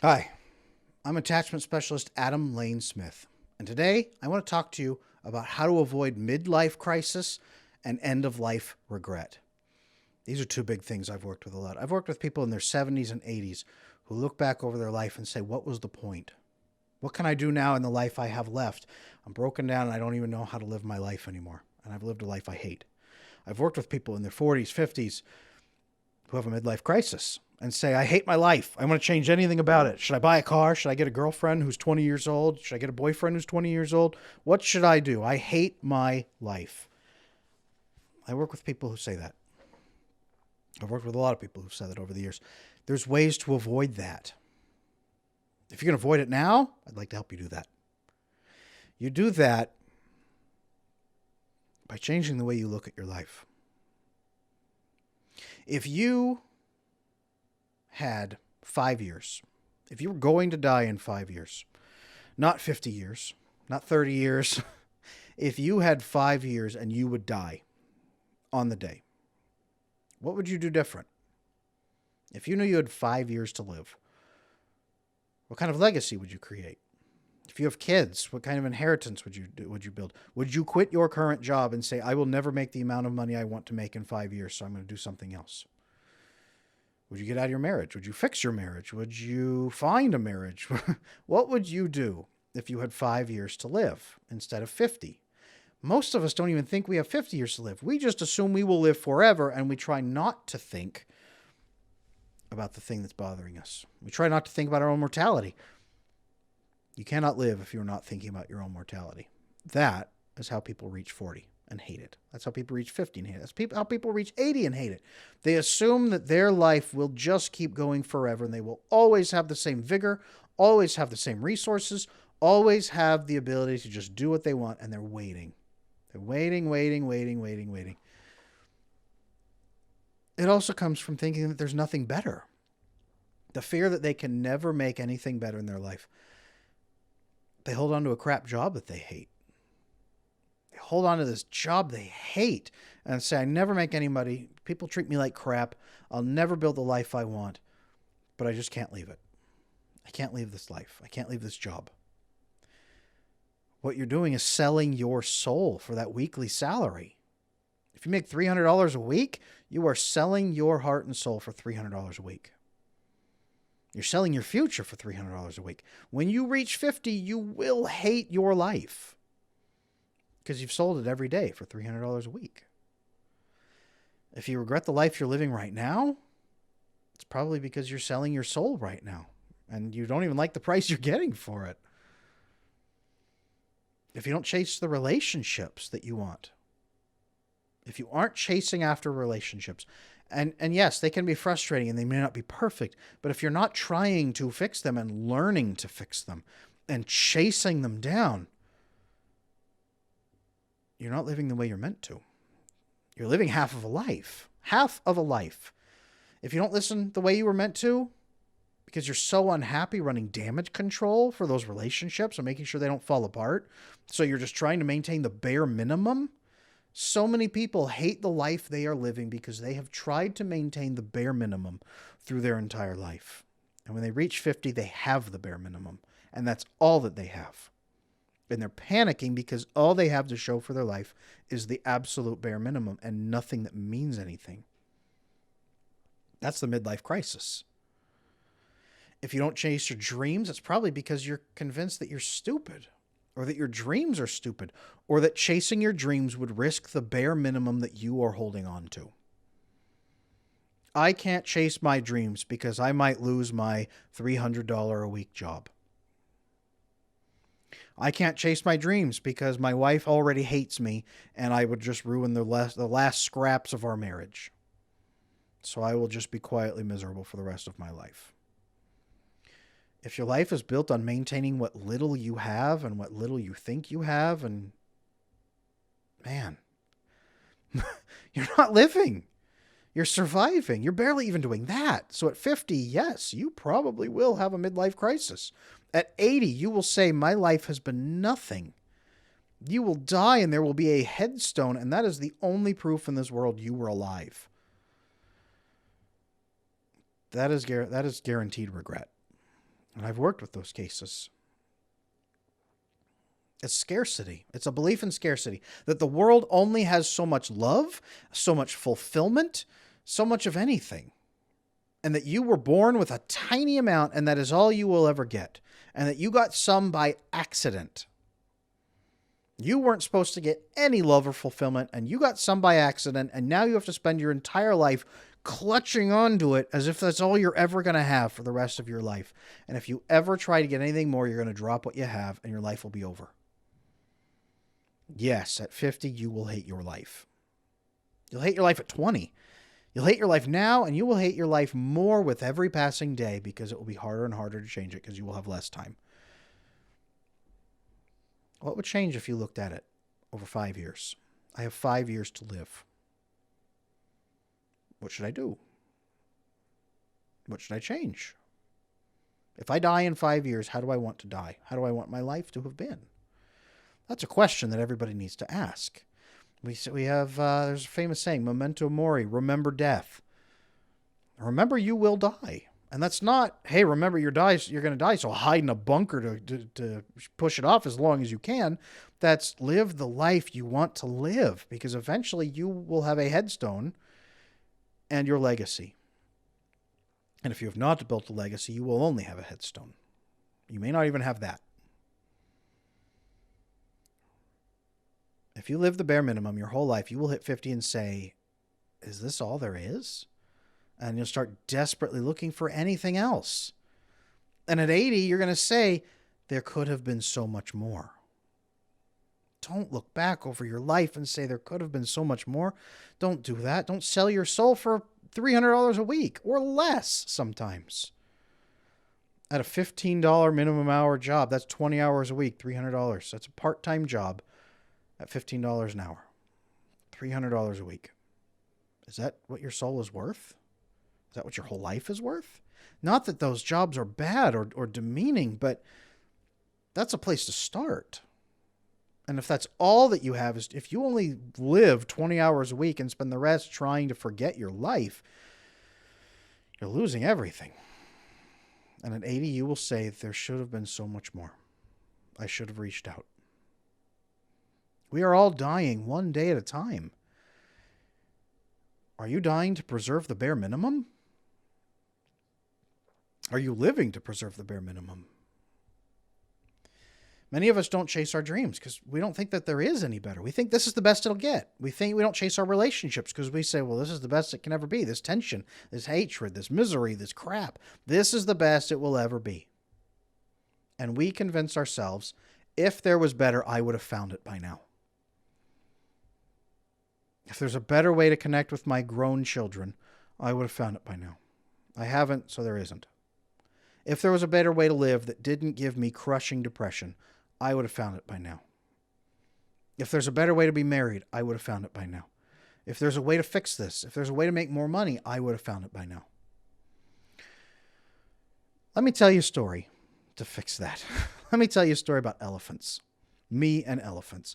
Hi, I'm attachment specialist Adam Lane Smith, and today I want to talk to you about how to avoid midlife crisis and end of life regret. These are two big things I've worked with a lot. I've worked with people in their 70s and 80s who look back over their life and say, what was the point? What can I do now in the life I have left? I'm broken down and I don't even know how to live my life anymore, and I've lived a life I hate. I've worked with people in their 40s, 50s who have a midlife crisis and say, I hate my life. I want to change anything about it. Should I buy a car? Should I get a girlfriend who's 20 years old? Should I get a boyfriend who's 20 years old? What should I do? I hate my life. I work with people who say that. I've worked with a lot of people who've said that over the years. There's ways to avoid that. If you can avoid it now, I'd like to help you do that. You do that by changing the way you look at your life. If you had 5 years, if you were going to die in 5 years, not 50 years, not 30 years, if you had 5 years and you would die on the day, what would you do different? If you knew you had 5 years to live, what kind of legacy would you create? If you have kids, what kind of inheritance would you do? Would you build? Would you quit your current job and say, I will never make the amount of money I want to make in 5 years, so I'm going to do something else? Would you get out of your marriage? Would you fix your marriage? Would you find a marriage? What would you do if you had 5 years to live instead of 50? Most of us don't even think we have 50 years to live. We just assume we will live forever, and we try not to think about the thing that's bothering us. We try not to think about our own mortality. You cannot live if you're not thinking about your own mortality. That is how people reach 40 and hate it. That's how people reach 50 and hate it. That's how people reach 80 and hate it. They assume that their life will just keep going forever and they will always have the same vigor, always have the same resources, always have the ability to just do what they want, and they're waiting. They're waiting. It also comes from thinking that there's nothing better. The fear that they can never make anything better in their life. They hold on to a crap job that they hate. They hold on to this job they hate and say, I never make any money. People treat me like crap. I'll never build the life I want, but I just can't leave it. I can't leave this life. I can't leave this job. What you're doing is selling your soul for that weekly salary. If you make $300 a week, you are selling your heart and soul for $300 a week. You're selling your future for $300 a week. When you reach 50, you will hate your life because you've sold it every day for $300 a week. If you regret the life you're living right now, it's probably because you're selling your soul right now and you don't even like the price you're getting for it. If you don't chase the relationships that you want, if you aren't chasing after relationships, and yes, they can be frustrating and they may not be perfect, but if you're not trying to fix them and learning to fix them and chasing them down, you're not living the way you're meant to. You're living half of a life. Half of a life. If you don't listen the way you were meant to, because you're so unhappy running damage control for those relationships and making sure they don't fall apart, so you're just trying to maintain the bare minimum. So many people hate the life they are living because they have tried to maintain the bare minimum through their entire life. And when they reach 50, they have the bare minimum. And that's all that they have. And they're panicking because all they have to show for their life is the absolute bare minimum and nothing that means anything. That's the midlife crisis. If you don't chase your dreams, it's probably because you're convinced that you're stupid, or that your dreams are stupid, or that chasing your dreams would risk the bare minimum that you are holding on to. I can't chase my dreams because I might lose my $300 a week job. I can't chase my dreams because my wife already hates me and I would just ruin the last scraps of our marriage. So I will just be quietly miserable for the rest of my life. If your life is built on maintaining what little you have and what little you think you have, and man, you're not living. You're surviving. You're barely even doing that. So at 50, yes, you probably will have a midlife crisis. At 80, you will say, my life has been nothing. You will die and there will be a headstone, and that is the only proof in this world you were alive. That is guaranteed regret. I've worked with those cases. It's scarcity. It's a belief in scarcity, that the world only has so much love, so much fulfillment, so much of anything. And that you were born with a tiny amount, and that is all you will ever get. And that you got some by accident. You weren't supposed to get any love or fulfillment, and you got some by accident, and now you have to spend your entire life clutching onto it as if that's all you're ever going to have for the rest of your life. And if you ever try to get anything more, you're going to drop what you have, and your life will be over. Yes, at 50, you will hate your life. You'll hate your life at 20. You'll hate your life now, and you will hate your life more with every passing day because it will be harder and harder to change it because you will have less time. What would change if you looked at it over 5 years? I have 5 years to live. What should I do? What should I change? If I die in 5 years, how do I want to die? How do I want my life to have been? That's a question that everybody needs to ask. We have, there's a famous saying, memento mori, remember death. Remember you will die. And that's not, hey, remember you're going to die, so hide in a bunker to push it off as long as you can. That's live the life you want to live, because eventually you will have a headstone and your legacy. And if you have not built a legacy, you will only have a headstone. You may not even have that. If you live the bare minimum your whole life, you will hit 50 and say, is this all there is? And you'll start desperately looking for anything else. And at 80, you're going to say, there could have been so much more. Don't look back over your life and say there could have been so much more. Don't do that. Don't sell your soul for $300 a week or less sometimes. At a $15 minimum hour job, that's 20 hours a week, $300. That's a part-time job at $15 an hour. $300 a week. Is that what your soul is worth? Is that what your whole life is worth? Not that those jobs are bad or demeaning, but that's a place to start. And if that's all that you have, is if you only live 20 hours a week and spend the rest trying to forget your life, you're losing everything. And at 80, you will say, there should have been so much more. I should have reached out. We are all dying one day at a time. Are you dying to preserve the bare minimum? Are you living to preserve the bare minimum? Many of us don't chase our dreams because we don't think that there is any better. We think this is the best it'll get. We don't chase our relationships because we say, well, this is the best it can ever be. This tension, this hatred, this misery, this crap. This is the best it will ever be. And we convince ourselves, if there was better, I would have found it by now. If there's a better way to connect with my grown children, I would have found it by now. I haven't, so there isn't. If there was a better way to live that didn't give me crushing depression, I would have found it by now. If there's a better way to be married, I would have found it by now. If there's a way to fix this, if there's a way to make more money, I would have found it by now. Let me tell you a story to fix that. Let me tell you a story about elephants. Me and elephants.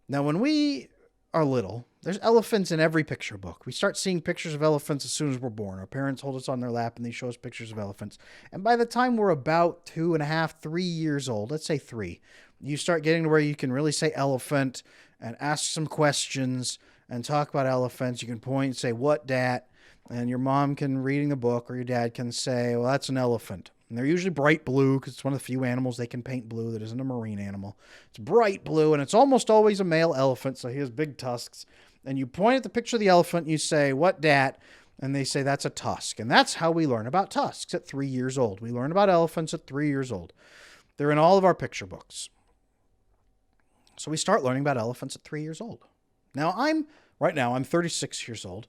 Now, when we are little, there's elephants in every picture book. We start seeing pictures of elephants as soon as we're born. Our parents hold us on their lap and they show us pictures of elephants. And by the time we're about 2.5, 3 years old, let's say 3, you start getting to where you can really say elephant and ask some questions and talk about elephants. You can point and say, what, dat? And your mom can, reading the book, or your dad can say, well, that's an elephant. And they're usually bright blue because it's one of the few animals they can paint blue that isn't a marine animal. It's bright blue, and it's almost always a male elephant, so he has big tusks. And you point at the picture of the elephant, and you say, what, dat? And they say, that's a tusk. And that's how we learn about tusks at 3 years old. We learn about elephants at 3 years old. They're in all of our picture books. So we start learning about elephants at 3 years old. Now, I'm 36 years old.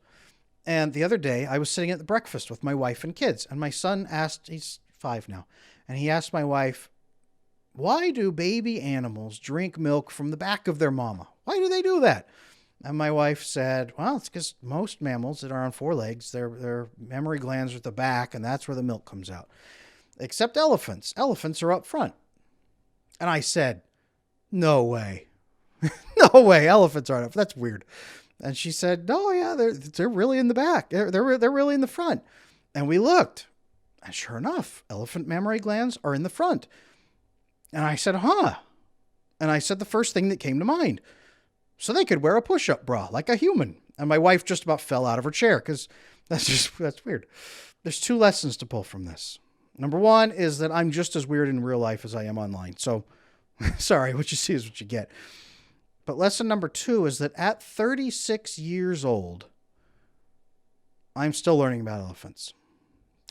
And the other day, I was sitting at the breakfast with my wife and kids. And my son asked, he's 5 now, and he asked my wife, why do baby animals drink milk from the back of their mama? Why do they do that? And my wife said, well, it's because most mammals that are on 4 legs, their mammary glands are at the back, and that's where the milk comes out. Except elephants. Elephants are up front. And I said, no way. No way. Elephants aren't up. That's weird. And she said, no, yeah, they're really in the back. They're really in the front. And we looked. And sure enough, elephant mammary glands are in the front. And I said, huh. And I said the first thing that came to mind. So they could wear a push-up bra like a human. And my wife just about fell out of her chair because that's weird. There's 2 lessons to pull from this. Number 1 is that I'm just as weird in real life as I am online. So, sorry, what you see is what you get. But lesson number 2 is that at 36 years old, I'm still learning about elephants.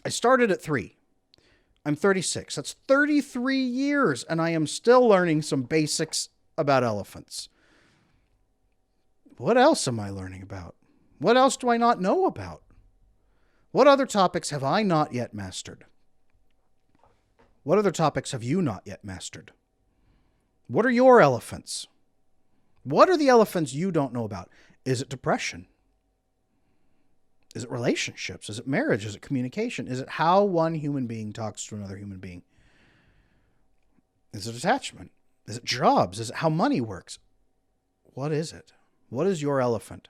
I started at 3. I'm 36. That's 33 years, and I am still learning some basics about elephants. What else am I learning about? What else do I not know about? What other topics have I not yet mastered? What other topics have you not yet mastered? What are your elephants? What are the elephants you don't know about? Is it depression? Is it relationships? Is it marriage? Is it communication? Is it how one human being talks to another human being? Is it attachment? Is it jobs? Is it how money works? What is it? What is your elephant?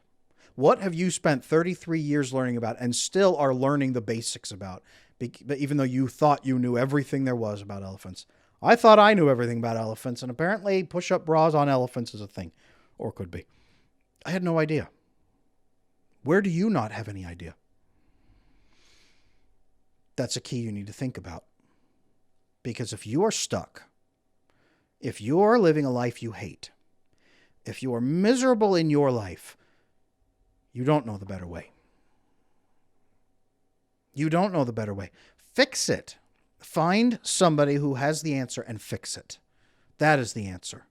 What have you spent 33 years learning about and still are learning the basics about? Even though you thought you knew everything there was about elephants. I thought I knew everything about elephants, and apparently push-up bras on elephants is a thing. Or could be. I had no idea. Where do you not have any idea? That's a key you need to think about. Because if you are stuck, if you are living a life you hate, if you are miserable in your life, you don't know the better way. You don't know the better way. Fix it. Find somebody who has the answer and fix it. That is the answer.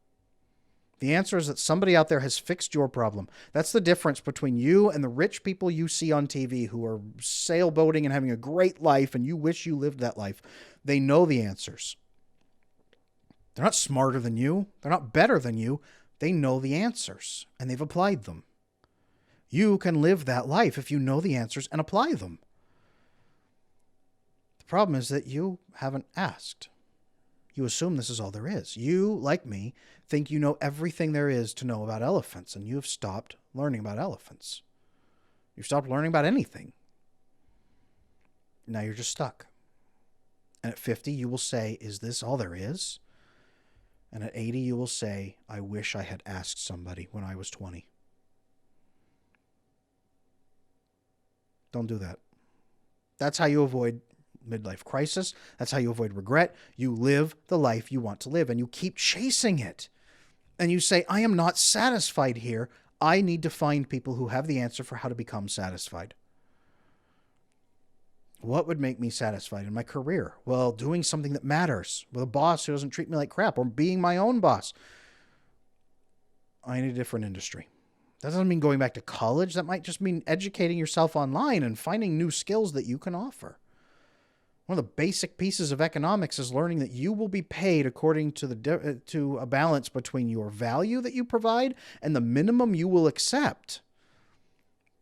The answer is that somebody out there has fixed your problem. That's the difference between you and the rich people you see on TV who are sailboating and having a great life and you wish you lived that life. They know the answers. They're not smarter than you. They're not better than you. They know the answers and they've applied them. You can live that life if you know the answers and apply them. The problem is that you haven't asked. You assume this is all there is. You, like me, think you know everything there is to know about elephants, and you have stopped learning about elephants. You've stopped learning about anything. Now you're just stuck. And at 50, you will say, is this all there is? And at 80, you will say, I wish I had asked somebody when I was 20. Don't do that. That's how you avoid midlife crisis. That's how you avoid regret. You live the life you want to live, and you keep chasing it. And you say, I am not satisfied here. I need to find people who have the answer for how to become satisfied. What would make me satisfied in my career? Well, doing something that matters with a boss who doesn't treat me like crap, or being my own boss. I need a different industry. That doesn't mean going back to college. That might just mean educating yourself online and finding new skills that you can offer. One of the basic pieces of economics is learning that you will be paid according to a balance between your value that you provide and the minimum you will accept.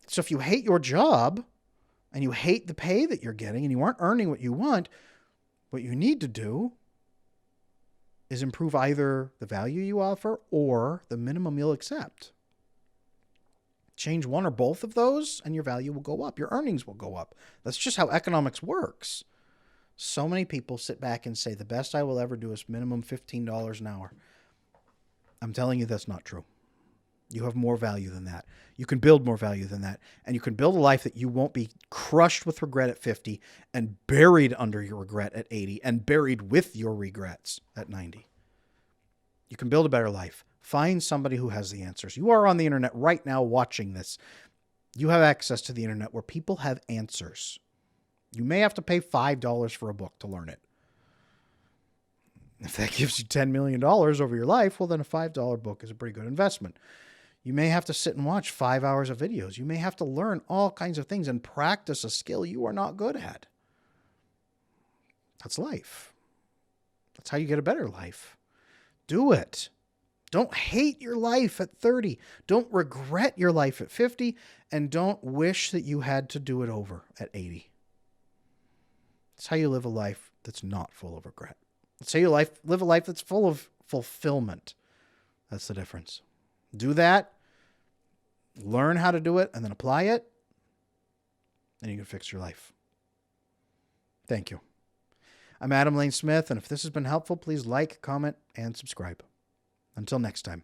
So if you hate your job and you hate the pay that you're getting and you aren't earning what you want, what you need to do is improve either the value you offer or the minimum you'll accept. Change one or both of those and your value will go up. Your earnings will go up. That's just how economics works. So many people sit back and say, the best I will ever do is minimum $15 an hour. I'm telling you that's not true. You have more value than that. You can build more value than that. And you can build a life that you won't be crushed with regret at 50 and buried under your regret at 80 and buried with your regrets at 90. You can build a better life. Find somebody who has the answers. You are on the internet right now watching this. You have access to the internet where people have answers. You may have to pay $5 for a book to learn it. If that gives you $10 million over your life, well, then a $5 book is a pretty good investment. You may have to sit and watch 5 hours of videos. You may have to learn all kinds of things and practice a skill you are not good at. That's life. That's how you get a better life. Do it. Don't hate your life at 30. Don't regret your life at 50. And don't wish that you had to do it over at 80. That's how you live a life that's not full of regret. That's how you live a life that's full of fulfillment. That's the difference. Do that. Learn how to do it and then apply it. And you can fix your life. Thank you. I'm Adam Lane Smith, and if this has been helpful, please like, comment, and subscribe. Until next time.